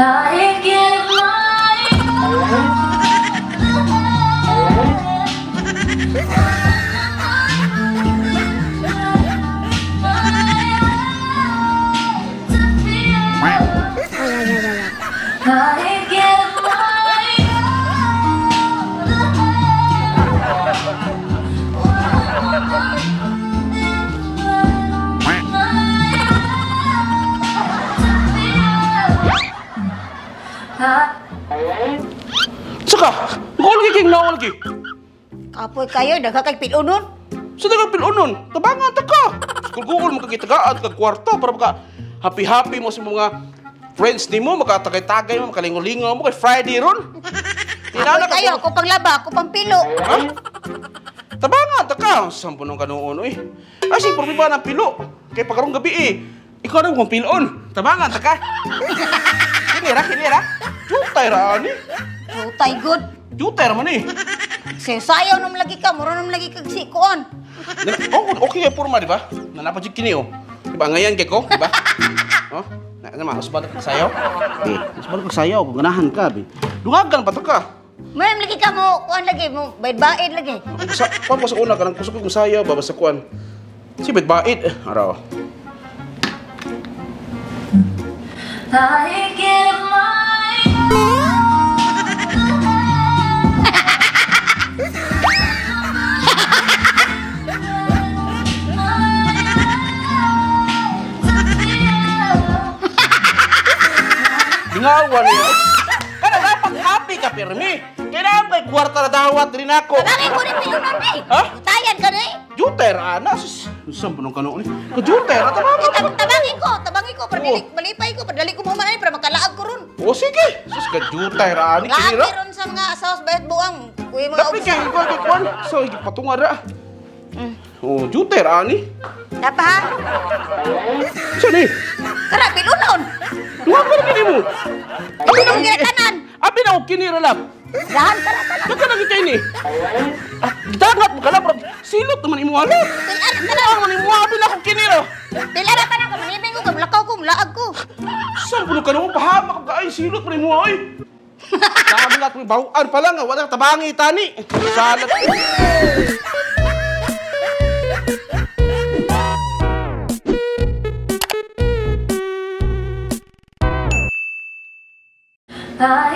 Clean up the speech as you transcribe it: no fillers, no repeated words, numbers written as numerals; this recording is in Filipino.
I give my I give Saka, ikaw lagi king naon lagi. Kapoy kayo, daga kay pilunon. Sa dagang pilunon, tabangan ta ka. Skul-gugol mo kagitagaat kag kwarto para maka happy-happy mo sa mga friends nimo, makatagay-tagay mo, makalingaw-lingaw mo kay Friday ron. Kapoy kayo, ako pang laba, ako pang pilo. Ha? Tabangan ta ka. Sampo nung kanoon oy. Asing problema ng pilo. Kay pagkarong gabi ikaw nang kung pilon. Tabangan ta ka. Kinira. Jutay ra ani. Putay good. Jutay ra man Sayaw nung lagi ka, muro nung lagi kag sikuan. Okay kay porma di ba? Nanapajig kini Di ba ngayon kay ko, di ba? Oh, na usbad ka sayaw. Usbad ka sayaw, ganahan ka bi. Dungagan pa ta ka. Mayam lagi ka mo, kuan lagi mo, baid-baid lagi. Sa kuan sa una kanang kusog kong sayaw ba sa kuan. Si bait araw. I give my Dingawan niya. Kada dapat happy ka pirmi. Kailangan kay kwarta na dawat rin ako. Tabangin ko ni pilunon ni. Ha? Tayan ka ni. Juter ana saan punong kanoon ni? Ka Juter ata ba? Tabangin ko, malipay ko, padali ko mo man para makalaag ko ron. O sige. Sus ka Juter ani Lagi kinira. ron sa mga asawas bayat buang. Kuya mga Dapat kay ko kay kwan. So patunga ra. Oh, Juter ani. Dapa ha? Saan ni? Kara pilunon. Duha ka lagi nimo. Pilunon gina tanan. Abi na og kinira lab. Dahan tara. Daga lagi kay ni. Dagat mo kala silot naman imo ano. Pilara Man imo abi na og kinira. tanan ko manibing ko, lakaw ko, laag ko. Saan puno ka naman pahamak ka ay silot man imo ay. Sabi nga kung bawaan pa lang, wala tabangi tani. Salat. I